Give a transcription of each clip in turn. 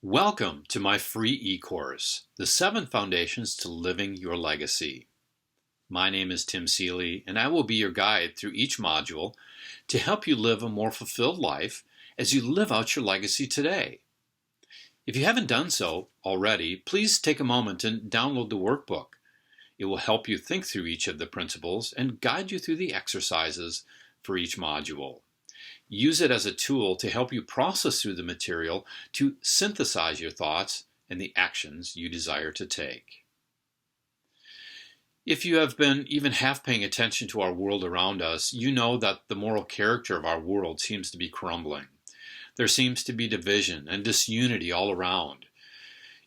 Welcome to my free e-course, The 7 Foundations to Living Your Legacy. My name is Tim Seeley, and I will be your guide through each module to help you live a more fulfilled life as you live out your legacy today. If you haven't done so already, please take a moment and download the workbook. It will help you think through each of the principles and guide you through the exercises for each module. Use it as a tool to help you process through the material to synthesize your thoughts and the actions you desire to take. If you have been even half paying attention to our world around us, you know that the moral character of our world seems to be crumbling. There seems to be division and disunity all around.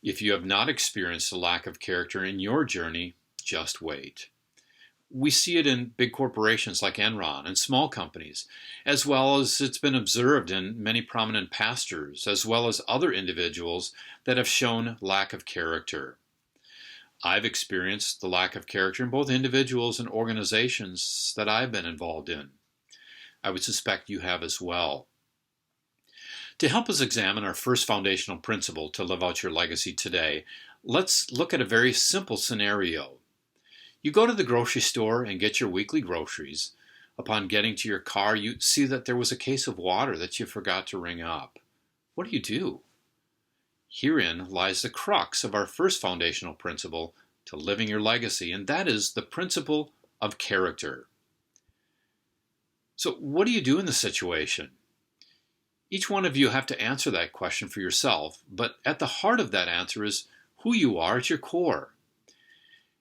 If you have not experienced a lack of character in your journey, just wait. We see it in big corporations like Enron and small companies, as well as it's been observed in many prominent pastors, as well as other individuals that have shown lack of character. I've experienced the lack of character in both individuals and organizations that I've been involved in. I would suspect you have as well. To help us examine our first foundational principle to live out your legacy today, let's look at a very simple scenario. You go to the grocery store and get your weekly groceries. Upon getting to your car, you see that there was a case of water that you forgot to ring up. What do? Herein lies the crux of our first foundational principle to living your legacy, and that is the principle of character. So what do you do in this situation? Each one of you have to answer that question for yourself, but at the heart of that answer is who you are at your core.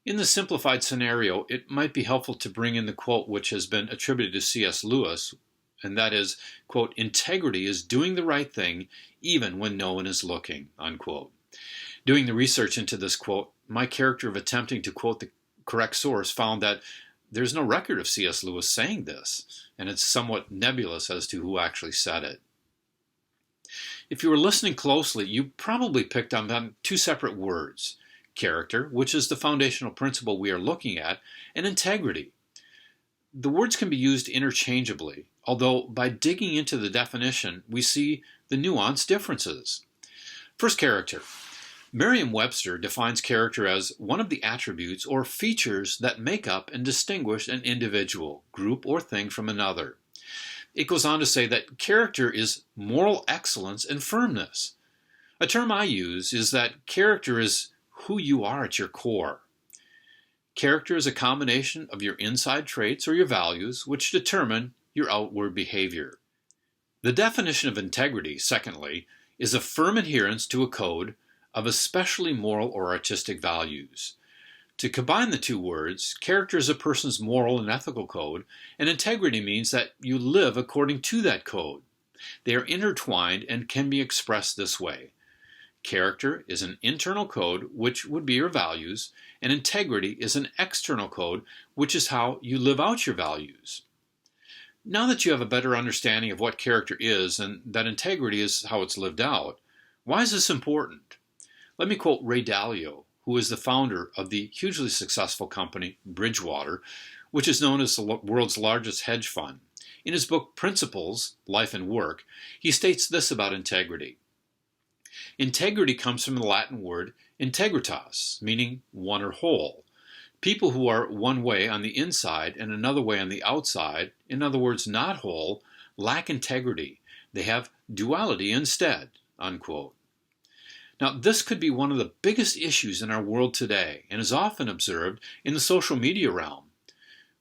In the simplified scenario, it might be helpful to bring in the quote which has been attributed to C.S. Lewis, and that is, quote, "Integrity is doing the right thing even when no one is looking," unquote. Doing the research into this quote, my character of attempting to quote the correct source found that there's no record of C.S. Lewis saying this, and it's somewhat nebulous as to who actually said it. If you were listening closely, you probably picked up on two separate words: character, which is the foundational principle we are looking at, and integrity. The words can be used interchangeably, although by digging into the definition, we see the nuanced differences. First, character. Merriam-Webster defines character as one of the attributes or features that make up and distinguish an individual, group, or thing from another. It goes on to say that character is moral excellence and firmness. A term I use is that character is who you are at your core. Character is a combination of your inside traits or your values which determine your outward behavior. The definition of integrity, secondly, is a firm adherence to a code of especially moral or artistic values. To combine the two words, character is a person's moral and ethical code, and integrity means that you live according to that code. They are intertwined and can be expressed this way. Character is an internal code, which would be your values, and integrity is an external code, which is how you live out your values. Now that you have a better understanding of what character is and that integrity is how it's lived out, why is this important? Let me quote Ray Dalio, who is the founder of the hugely successful company Bridgewater, which is known as the world's largest hedge fund. In his book Principles, Life and Work, he states this about integrity. Integrity comes from the Latin word integritas, meaning one or whole. People who are one way on the inside and another way on the outside, in other words, not whole, lack integrity. They have duality instead, unquote. Now, this could be one of the biggest issues in our world today and is often observed in the social media realm.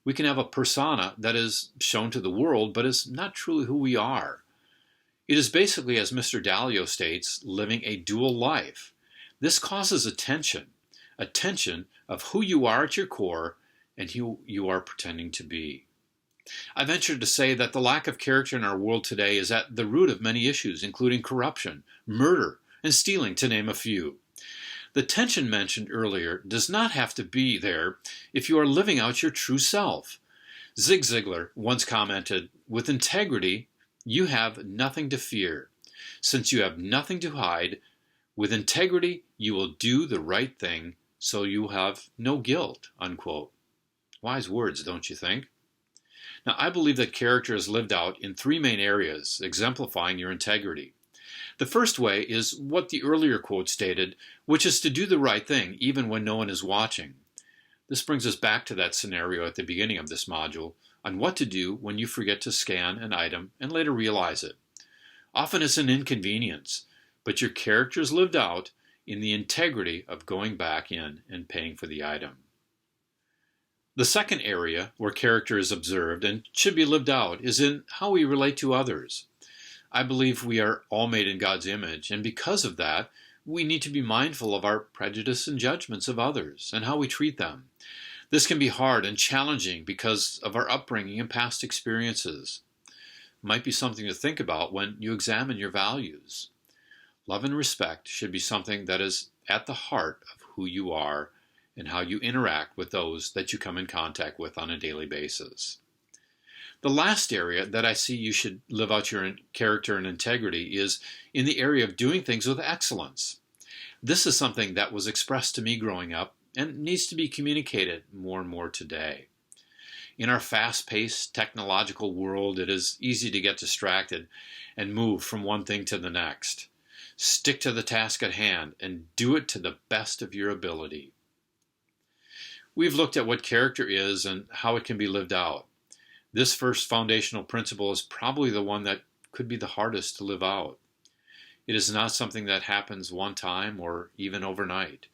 We can have a persona that is shown to the world but is not truly who we are. It is basically, as Mr. Dalio states, living a dual life. This causes a tension of who you are at your core and who you are pretending to be. I venture to say that the lack of character in our world today is at the root of many issues, including corruption, murder, and stealing, to name a few. The tension mentioned earlier does not have to be there if you are living out your true self. Zig Ziglar once commented, "With integrity, you have nothing to fear. Since you have nothing to hide, with integrity you will do the right thing, so you have no guilt," unquote. Wise words, don't you think? Now, I believe that character is lived out in three main areas, exemplifying your integrity. The first way is what the earlier quote stated, which is to do the right thing even when no one is watching. This brings us back to that scenario at the beginning of this module on what to do when you forget to scan an item and later realize it. Often it's an inconvenience, but your character is lived out in the integrity of going back in and paying for the item. The second area where character is observed and should be lived out is in how we relate to others. I believe we are all made in God's image, and because of that, we need to be mindful of our prejudice and judgments of others and how we treat them. This can be hard and challenging because of our upbringing and past experiences. It might be something to think about when you examine your values. Love and respect should be something that is at the heart of who you are and how you interact with those that you come in contact with on a daily basis. The last area that I see you should live out your character and integrity is in the area of doing things with excellence. This is something that was expressed to me growing up and needs to be communicated more and more today. In our fast-paced technological world, it is easy to get distracted and move from one thing to the next. Stick to the task at hand and do it to the best of your ability. We've looked at what character is and how it can be lived out. This first foundational principle is probably the one that could be the hardest to live out. It is not something that happens one time or even overnight.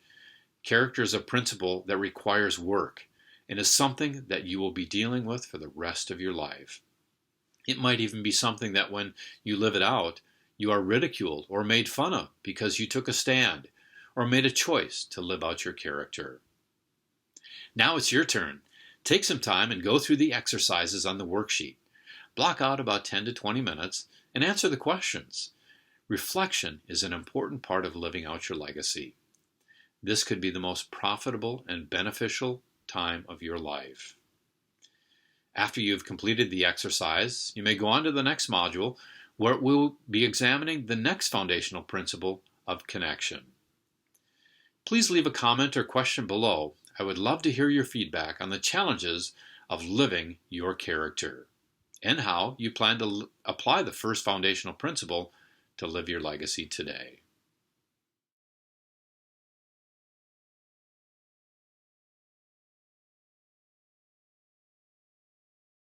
Character is a principle that requires work and is something that you will be dealing with for the rest of your life. It might even be something that when you live it out, you are ridiculed or made fun of because you took a stand or made a choice to live out your character. Now it's your turn. Take some time and go through the exercises on the worksheet. Block out about 10 to 20 minutes and answer the questions. Reflection is an important part of living out your legacy. This could be the most profitable and beneficial time of your life. After you've completed the exercise, you may go on to the next module where we'll be examining the next foundational principle of connection. Please leave a comment or question below. I would love to hear your feedback on the challenges of living your character and how you plan to apply the first foundational principle to live your legacy today.